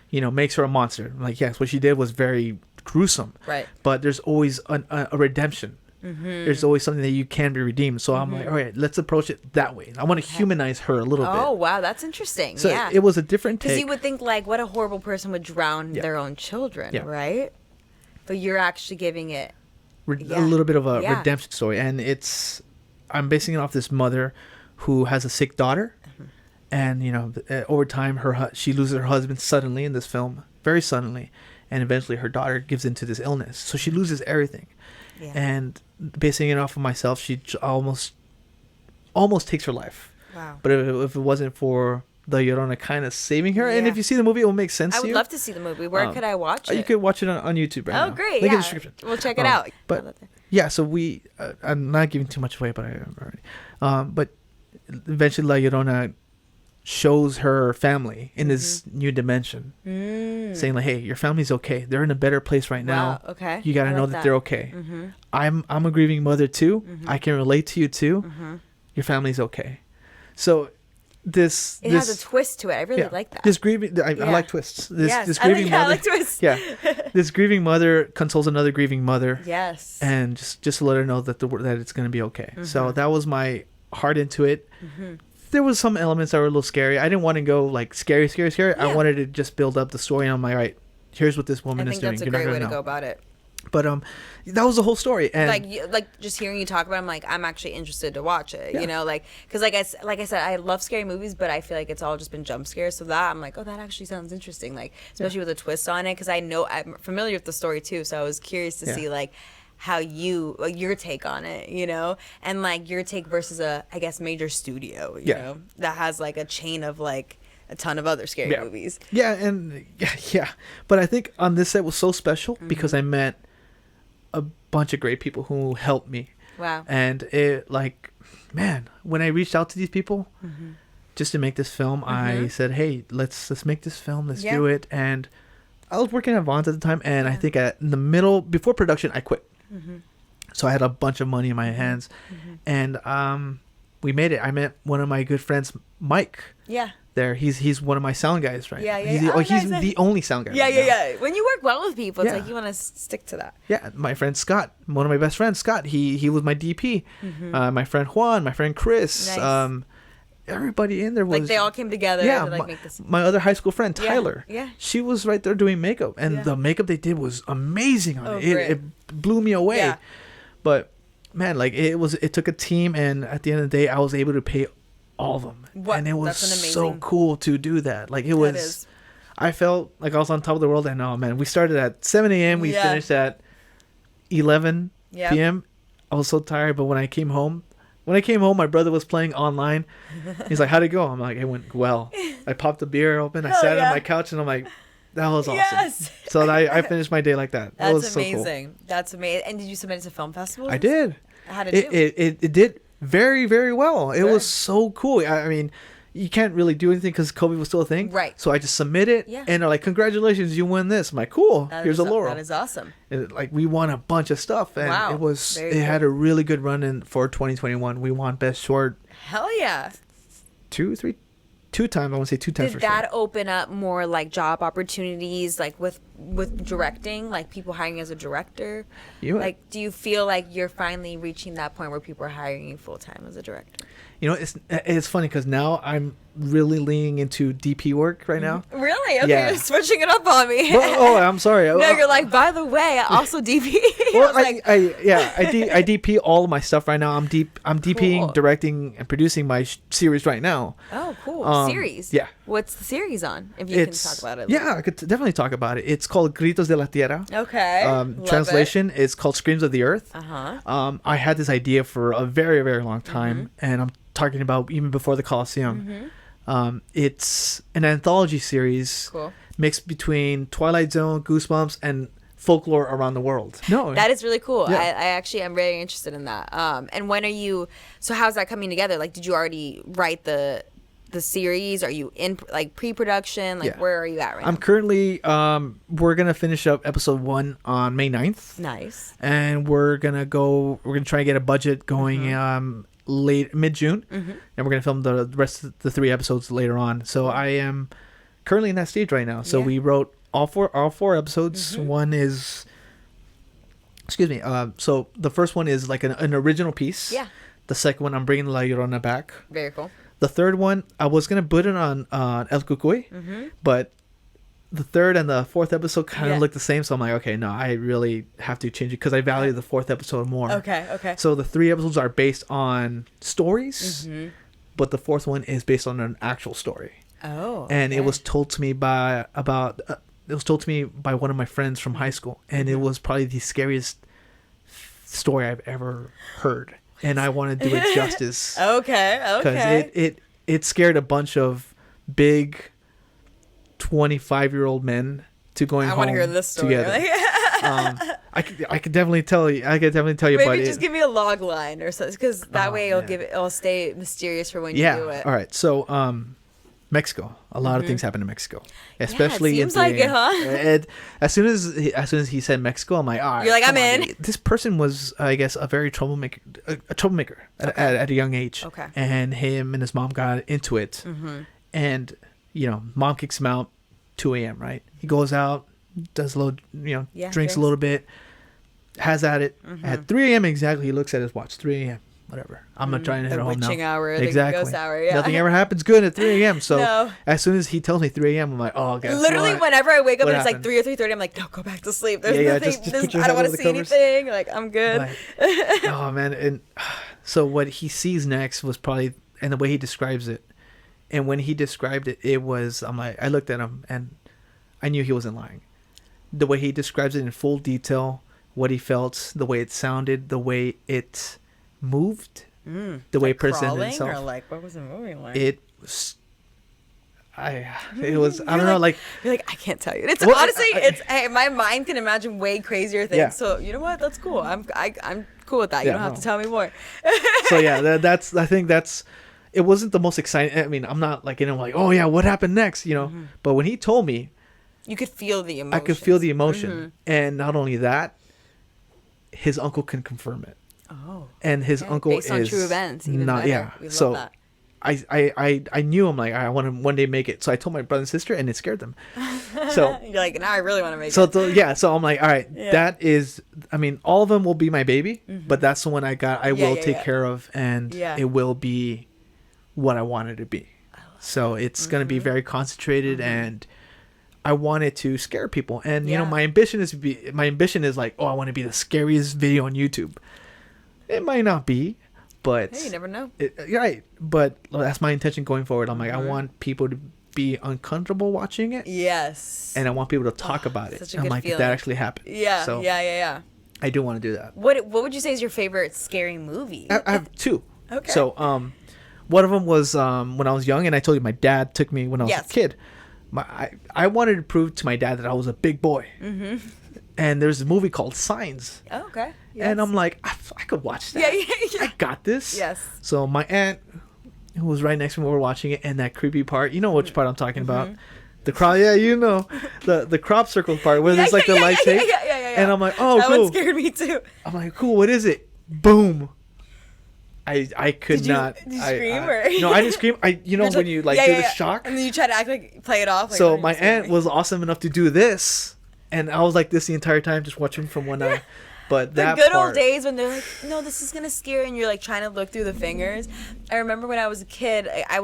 you know, makes her a monster. I'm like, yes, what she did was very gruesome, right? But there's always a redemption. There's always something that you can be redeemed. So I'm like, all right, let's approach it that way. I want to humanize her a little bit. Oh wow, that's interesting. So it was a different take. Because you would think, like, what a horrible person would drown their own children, right? But you're actually giving it a little bit of a redemption story, and I'm basing it off this mother who has a sick daughter, and you know, over time she loses her husband suddenly in this film, very suddenly. And eventually her daughter gives into this illness. So she loses everything. Yeah. And basing it off of myself, she almost takes her life. Wow. But if it wasn't for the Llorona kind of saving her, and if you see the movie, it will make sense to you. I would love to see the movie. Where could I watch it? You could watch it on YouTube right now. Oh, great. Link in the description. We'll check it out. But yeah, so I'm not giving too much away, but I already. But eventually La Llorona shows her family in this new dimension, saying like, hey, your family's okay, they're in a better place right now. Okay, you got to know that they're okay. I'm a grieving mother too. I can relate to you too. Your family's okay. So this has a twist to it. I really like that. This grieving, I like twists. This grieving mother, I like twists. This grieving mother consoles another grieving mother, and just to let her know that that it's going to be okay. So that was my heart into it. There was some elements that were a little scary. I didn't want to go like scary. I wanted to just build up the story, and I'm like, all right, here's what this woman is doing. I think that's a great way to go about it. But that was the whole story, and like just hearing you talk about it, I'm like, I'm actually interested to watch it. You know, like, because like I said, I love scary movies, but I feel like it's all just been jump scares. So that I'm like, oh, that actually sounds interesting. Like, especially with a twist on it, because I know I'm familiar with the story too. So I was curious to see like how your take on it, you know, and like your take versus a, I guess, major studio, you know, that has like a chain of like a ton of other scary movies. Yeah, and but I think on this set was so special because I met a bunch of great people who helped me. Wow. And it, like, man, when I reached out to these people just to make this film, I said, hey, let's make this film, let's do it. And I was working at Vaughn's at the time, and I think in the middle, before production, I quit. So I had a bunch of money in my hands, and we made it. I met one of my good friends, Mike. There, he's one of my sound guys, right? He's the only sound guy. Yeah. When you work well with people, it's like you want to stick to that. Yeah, my friend Scott, one of my best friends, Scott. He was my DP. My friend Juan, my friend Chris. Nice. Everybody in there was like they all came together. Yeah, to, like, make this. My other high school friend Tyler. Yeah. She was right there doing makeup, and the makeup they did was amazing on it. It blew me away. Yeah. But man, like it took a team, and at the end of the day, I was able to pay all of them, and it was so cool to do that. Like it was, I felt like I was on top of the world. And oh man, we started at 7 a.m. We finished at 11 p.m. I was so tired, but when I came home, when I came home, my brother was playing online. He's like, how'd it go? I'm like, it went well. I popped the beer open. I sat on my couch and I'm like, that was awesome. Yes. So I finished my day like that. That was amazing. So cool. That's amazing. And did you submit it to film festivals? I did. How did it do? It did very, very well. It was so cool. I mean, you can't really do anything because COVID was still a thing. Right. So I just submit it, and they're like, congratulations, you win this. I'm like, cool, here's a laurel. That is awesome. And like, we won a bunch of stuff, and it had a really good run in for 2021. We won Best Short. Hell yeah. Two times. I want to say 2 times. Did that open up more like job opportunities, like with directing, like people hiring as a director? Like, do you feel like you're finally reaching that point where people are hiring you full time as a director? You know, it's funny because now I'm really leaning into DP work right now. Really? Okay, you're switching it up on me. Well, I'm sorry. No, you're like, by the way, I also DP. Well, I DP all of my stuff right now. I'm DPing, directing, and producing my series right now. Oh, cool. Series? Yeah. What's the series on? If you can talk about it. Yeah, I could definitely talk about it. It's called Gritos de la Tierra. Okay. Translation is called Screams of the Earth. I had this idea for a very, very long time, and I'm talking about even before the Coliseum. It's an anthology series mixed between Twilight Zone, Goosebumps, and folklore around the world. That is really cool. Yeah. I actually am very interested in that. And when are you? So how's that coming together? Like, did you already write the series? Are you in like pre-production? Like, where are you at right now? I'm currently we're gonna finish up episode 1 on May 9th. Nice. And we're gonna try and get a budget going mid-June, and we're gonna film the rest of the 3 episodes later on. So I am currently in that stage right now. So we wrote all four episodes. One is, so the first one is like an original piece. Yeah. The second one, I'm bringing La Llorona back. Very cool. The third one, I was gonna put it on El Cucuy, but the third and the fourth episode kind of look the same. So I'm like, okay, no, I really have to change it because I value the fourth episode more. Okay. So the 3 episodes are based on stories, but the fourth one is based on an actual story. Oh. And it was told to me by one of my friends from high school, and it was probably the scariest story I've ever heard. And I want to do it justice. Okay. Because it scared a bunch of big 25-year-old men to going home. I want to hear this story. Together. I could definitely tell you. Maybe just give me a log line or something, because that way it'll stay mysterious for when you do it. All right. So Mexico. A lot of things happen in Mexico, especially. It seems like it, huh? As soon as he said Mexico, I'm like, all right. You're like, I'm in. This person was, I guess, a very troublemaker at a young age. Okay. And him and his mom got into it, and mom kicks him out 2 a.m. Right? He goes out, does a little, drinks a little bit, has at it. At 3 a.m. exactly, he looks at his watch. 3 a.m. Whatever. I'm not trying to head home now. The witching hour, exactly. The ghost hour, yeah. Nothing ever happens good at 3 a.m. So as soon as he tells me 3 a.m., I'm like, oh, guess literally, what? whenever I wake up and it's like 3 or 3:30, I'm like, no, go back to sleep. There's nothing. I don't want to see anything. Like, I'm good. Like, oh, man. And so what he sees next was probably, and the way he describes it, and when he described it, it was, I'm like, I looked at him and I knew he wasn't lying. The way he describes it in full detail, what he felt, the way it sounded, the way it moved. The way it presented itself. Or like, what was the movie like? It was. I don't know. Like you're like, I can't tell you. It's honestly, my mind can imagine way crazier things. Yeah. So you know what? That's cool. I'm cool with that. You don't have to tell me more. So yeah, I think it wasn't the most exciting. I mean, I'm not like like, oh yeah, what happened next? But when he told me, you could feel the emotion. I could feel the emotion, and not only that, his uncle can confirm it. Oh, and his uncle based on true events. Even not, better. yeah. We love so that. I knew him, like, I want to one day make it. So I told my brother and sister, and it scared them. So you're like, now I really want to make it. So I'm like, all right, that is. I mean, all of them will be my baby, but that's the one I will take care of, and it will be what I want it to be. So it's gonna be very concentrated, and I wanted to scare people. And my ambition is like, oh, I want to be the scariest video on YouTube. It might not be, but hey, you never know. Right, but that's my intention going forward. I'm like, I want people to be uncomfortable watching it. Yes. And I want people to talk about it. Such a good like, feeling. that actually happened. Yeah. So yeah. I do want to do that. What would you say is your favorite scary movie? I have 2. Okay. So, one of them was when I was young, and I told you my dad took me when I was a kid. I wanted to prove to my dad that I was a big boy. Mm-hmm. And there's a movie called Signs. Oh, okay. Yes. And I'm like, I could watch that. Yeah. I got this. Yes. So my aunt, who was right next to me, we were watching it, and that creepy part, you know which part I'm talking about. The crop, the crop circle part where there's like the light shake. Yeah. And I'm like, oh, that cool. That one scared me too. I'm like, cool. What is it? Boom. I could not. Did you scream or? No, I didn't scream. When you like do the shock. And then you try to act like play it off. Like, so my aunt was awesome enough to do this, and I was like this the entire time, just watching from one eye. But that the good old days when they're like, no, this is gonna scare you, and you're like trying to look through the fingers. I remember when I was a kid, it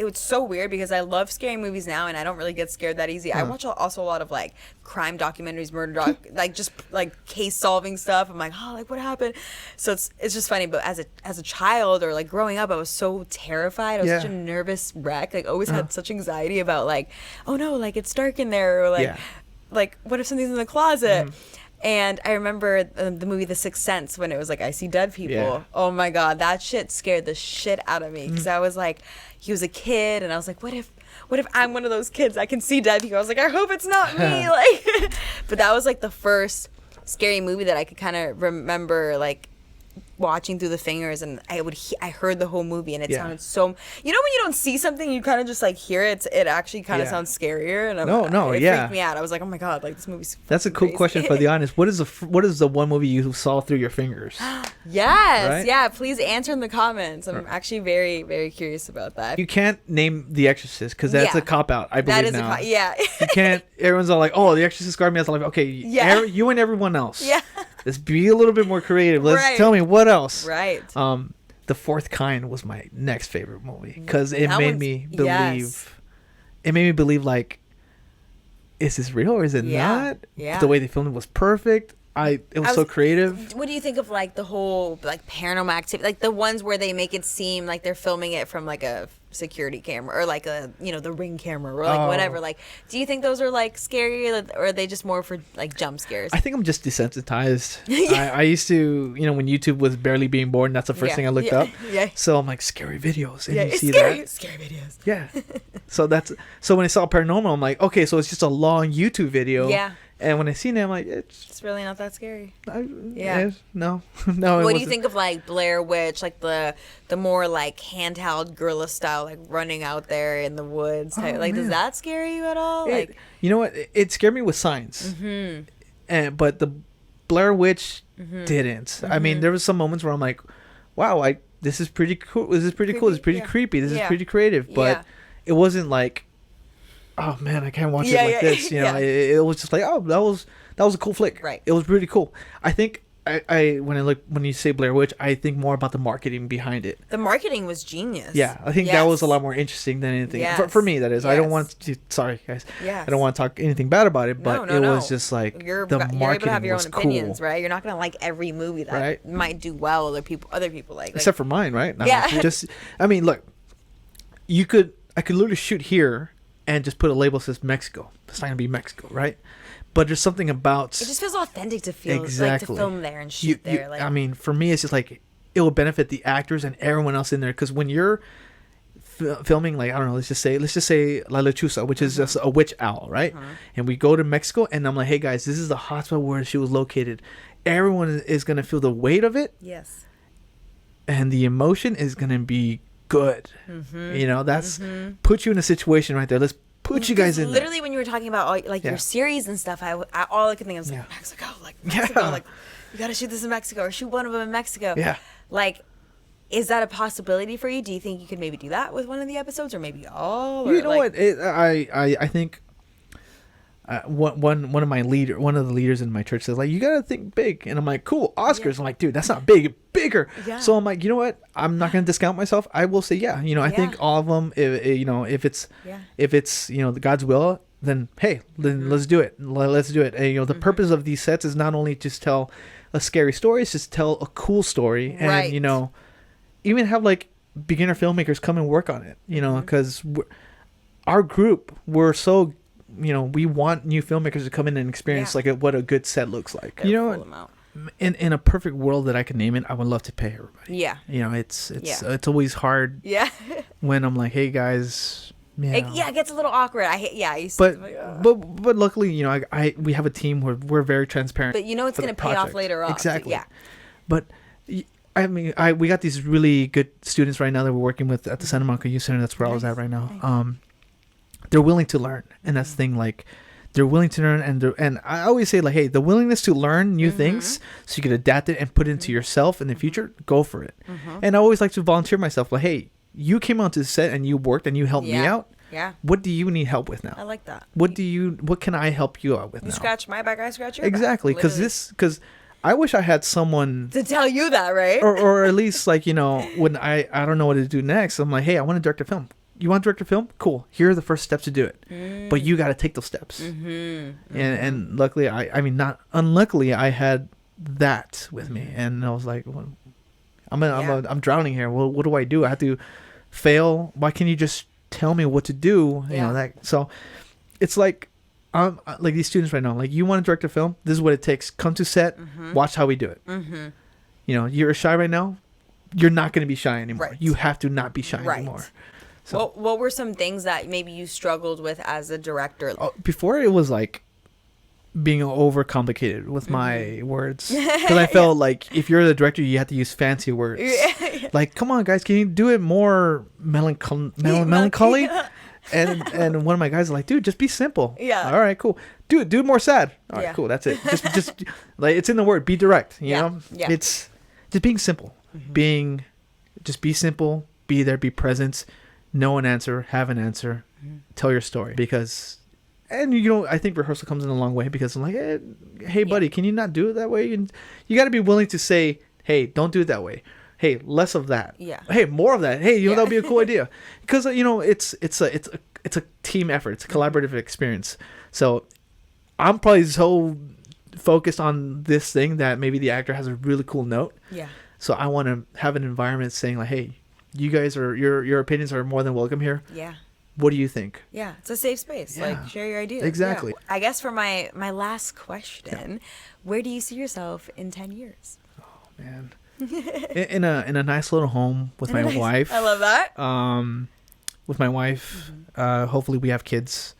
was so weird because I love scary movies now, and I don't really get scared that easy. I watch also a lot of like crime documentaries, like just like case solving stuff. I'm like, oh, like what happened? So it's just funny. But as a child or like growing up, I was so terrified. I was such a nervous wreck. Like always had such anxiety about like, oh no, like it's dark in there, or like what if something's in the closet? And I remember the movie The Sixth Sense when it was like, I see dead people. Yeah. Oh my God, that shit scared the shit out of me. Because I was like, he was a kid, and I was like, what if I'm one of those kids that can see dead people? I was like, I hope it's not me. Like, but that was like the first scary movie that I could kind of remember, like, watching through the fingers, and I heard the whole movie, and it sounded so, when you don't see something, you kind of just like hear it, it actually kind of sounds scarier, and it freaked me out. I was like, oh my God, like this movie's that's a cool question for the audience. What is the one movie you saw through your fingers? Yes, right? Yeah, please answer in the comments. I'm actually very, very curious about that. You can't name The Exorcist because that's a cop out, I believe. That is you can't. Everyone's all like, oh, The Exorcist scarred me. I was like, okay, you and everyone else. Yeah. Let's be a little bit more creative. Let's tell me what else. Right. The Fourth Kind was my next favorite movie because it made me believe. Yes. It made me believe, like, is this real or is it not? Yeah. The way they filmed it was perfect. It was so creative. What do you think of like the whole like paranormal activity, like the ones where they make it seem like they're filming it from like a security camera or like a the Ring camera or like whatever? Like, do you think those are like scary, or are they just more for like jump scares? I think I'm just desensitized. I used to, when YouTube was barely being born, that's the first thing I looked up. Yeah. So I'm like, scary videos, and you see scary videos. Yeah. So when I saw paranormal, I'm like, okay, so it's just a long YouTube video. Yeah. And when I seen it, I'm like, it's really not that scary. No. What do you think of like Blair Witch, like the more like handheld guerrilla style, like running out there in the woods type? Does that scare you at all? You know what? It scared me with Signs, but the Blair Witch didn't. Mm-hmm. I mean, there was some moments where I'm like, wow, this is pretty cool. This is pretty cool. This is pretty creepy. This is pretty creative. But it wasn't like, oh man, I can't watch it like this. It was just like, oh, that was a cool flick. Right. It was really cool. I think when you say Blair Witch, I think more about the marketing behind it. The marketing was genius. Yeah, I think that was a lot more interesting than anything. For me, that is. Yes. I don't want to. Sorry, guys. Yes. I don't want to talk anything bad about it, but it was just like the marketing you're able to have your own opinions, right? You're not gonna like every movie that might do well. Other people like. Except for mine, right? I mean, look, I could literally shoot here and just put a label that says Mexico. It's not gonna be Mexico, right? But there's something about it just feels authentic to feel like to film there and shoot there. I mean, for me, it's just like it will benefit the actors and everyone else in there, because when you're filming, like, I don't know, let's just say La Lechuza, which is just a witch owl, right? And we go to Mexico, and I'm like, hey guys, this is the hotspot where she was located. Everyone is gonna feel the weight of it. Yes. And the emotion is gonna be good. That's put you in a situation right there. Let's put you guys in literally there. When you were talking about your series and stuff, I all I could think of was like Mexico, like you gotta shoot this in Mexico or shoot one of them in Mexico. Like, is that a possibility for you? Do you think you could maybe do that with one of the episodes, or maybe all? Or what? I think one of the leaders in my church says, like, you gotta think big, and I'm like, cool, Oscars. I'm like, dude, that's not big, bigger. So I'm like, you know what? I'm not gonna discount myself. I will say, I think all of them. If it's the God's will, then hey, then let's do it. Let's do it. And, the purpose of these sets is not only just tell a scary story, it's just tell a cool story, and even have like beginner filmmakers come and work on it. Because our group, we're so. We want new filmmakers to come in and experience like what a good set looks like. in a perfect world that I could name it, I would love to pay everybody. Yeah. You know, it's always hard. Yeah. When I'm like, hey guys. It gets a little awkward. But luckily, you know, we have a team where we're very transparent. But you know, it's going to pay off later on. Exactly. Yeah. But I mean, we got these really good students right now that we're working with at the Santa Monica Youth Center. That's where I was at right now. They're willing to learn, and that's the thing. Like, they're willing to learn, and I always say, like, hey, the willingness to learn new things so you can adapt it and put it into yourself in the future. Go for it. And I always like to volunteer myself. Like, hey, you came onto the set and you worked and you helped me out. Yeah. What do you need help with now? I like that. What can I help you out with now? You scratch my back, I scratch your back. Exactly. Because I wish I had someone to tell you that, right? or at least, like, you know, when I don't know what to do next, I'm like, hey, I want to direct a film. You want to direct a film? Cool. Here are the first steps to do it. But you got to take those steps. And luckily, I mean, not unluckily, I had that with me, and I was like, well, I'm drowning here. Well, what do I do? I have to fail. Why can't you just tell me what to do? You know that. So it's like these students right now. Like, you want to direct a film? This is what it takes. Come to set. Watch how we do it. You know, you're shy right now. You're not going to be shy anymore. Right. You have to not be shy anymore. So, what were some things that maybe you struggled with as a director? Before, it was like being overcomplicated with my words, because I felt like if you're the director, you have to use fancy words. Like, come on, guys, can you do it more melancholy? And one of my guys is like, dude, just be simple. Yeah. All right, cool. Do it more sad. All right, cool. That's it. Just like, it's in the word. Be direct. You know. Yeah. It's just being simple. Just be simple. Be there. Be present. Know an answer, have an answer, tell your story. And you know, I think rehearsal comes in a long way, because I'm like, hey buddy, can you not do it that way? And you got to be willing to say, hey, don't do it that way. Hey, less of that. Yeah. Hey, more of that. Hey, you know, that'll be a cool idea. Because you know, it's a team effort. It's a collaborative experience. So I'm probably so focused on this thing that maybe the actor has a really cool note. Yeah. So I want to have an environment saying like, hey, you guys are your opinions are more than welcome here. Yeah. What do you think? Yeah, it's a safe space. Yeah. Like, share your ideas. Exactly. Yeah. I guess for my last question, where do you see yourself in 10 years? Oh man, in a nice little home with my wife. I love that. With my wife, hopefully we have kids.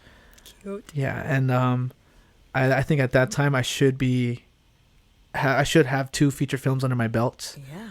Cute. Yeah, and I think at that time I should have 2 feature films under my belt. Yeah.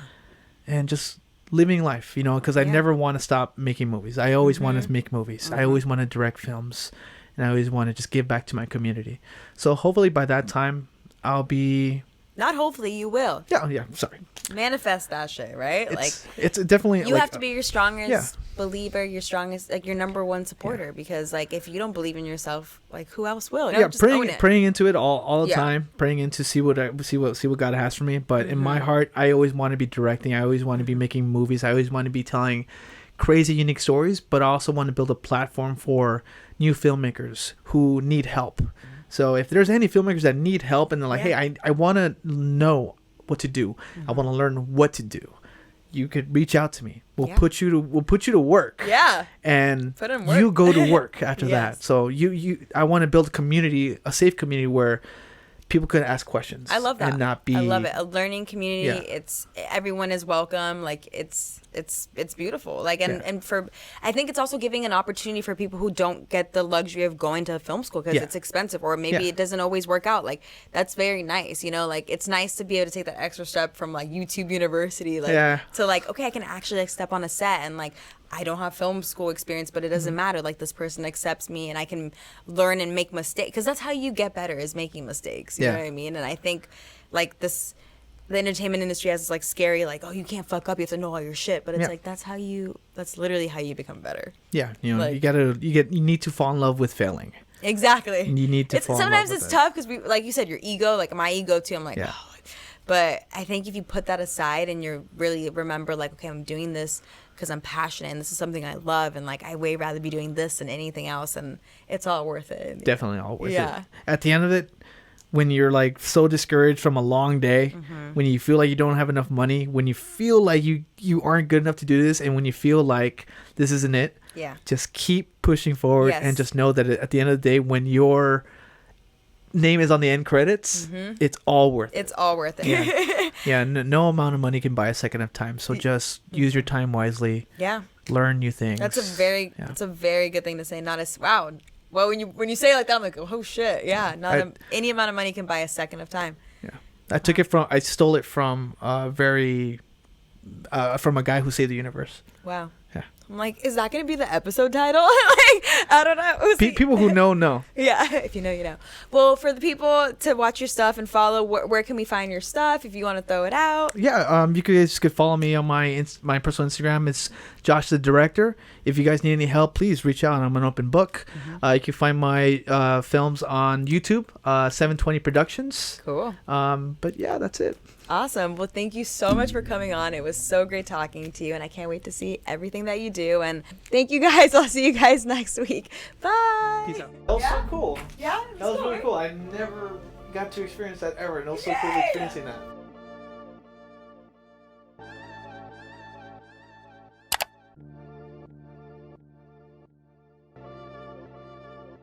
And just living life, you know, because I never want to stop making movies. I always want to make movies. I always want to direct films, and I always want to just give back to my community. So hopefully by that time I'll be... Not hopefully, you will. Yeah, sorry. Manifest that shit, right? It's definitely... You have to be your strongest believer, your strongest, like, your number one supporter, because, like, if you don't believe in yourself, like, who else will? You know, just praying into it all the time, praying into see what God has for me. But in my heart, I always want to be directing. I always want to be making movies. I always want to be telling crazy, unique stories, but I also want to build a platform for new filmmakers who need help. So if there's any filmmakers that need help and they're like, hey, I want to know what to do. I want to learn what to do. You could reach out to me. We'll put you to work. Yeah. And put in work. You go to work after that. So I want to build a safe community where people could ask questions. I love that. And not be... I love it. A learning community. Yeah. Everyone is welcome. Like, it's beautiful. Like, and for, I think it's also giving an opportunity for people who don't get the luxury of going to film school because it's expensive, or maybe it doesn't always work out. Like, that's very nice. You know, like, it's nice to be able to take that extra step from, like, YouTube University, like, to, like, okay, I can actually, like, step on a set and, like, I don't have film school experience, but it doesn't matter. Like, this person accepts me and I can learn and make mistakes. Because that's how you get better, is making mistakes. You know what I mean? And I think, like, the entertainment industry has this, like, scary, like, oh, you can't fuck up. You have to know all your shit. But it's like, that's literally how you become better. Yeah. You know, like, you need to fall in love with failing. Exactly. And you need to fall in love with it. Sometimes it's tough because, like you said, your ego, like my ego too, I'm like, oh. But I think if you put that aside and you really remember, like, okay, I'm doing this because I'm passionate and this is something I love, and, like, I way rather be doing this than anything else, and it's all worth it. Definitely all worth it. At the end of it, when you're, like, so discouraged from a long day, when you feel like you don't have enough money, when you feel like you aren't good enough to do this, and when you feel like this isn't it, just keep pushing forward and just know that at the end of the day, when you're name is on the end credits, it's all worth it. It's all worth it. Yeah, yeah. No amount of money can buy a second of time. So just use your time wisely. Yeah. Learn new things. That's a very good thing to say. Not as wow. Well, when you say it like that, I'm like, oh shit, yeah. Any amount of money can buy a second of time. Yeah, I stole it from from a guy who saved the universe. Wow. Yeah. I'm like, is that going to be the episode title? Like, I don't know. People who know. Yeah, if you know, you know. Well, for the people to watch your stuff and follow, where can we find your stuff if you want to throw it out? Yeah, you guys could follow me on my personal Instagram. It's Josh the Director. If you guys need any help, please reach out. I'm an open book. You can find my films on YouTube, 720 Productions. Cool. But yeah, that's it. Awesome. Well, thank you so much for coming on. It was so great talking to you, and I can't wait to see everything that you do. And thank you guys. I'll see you guys next week. Bye. Peace out. That was so cool. Yeah. That was really cool. I never got to experience that ever, and it was so cool experiencing that.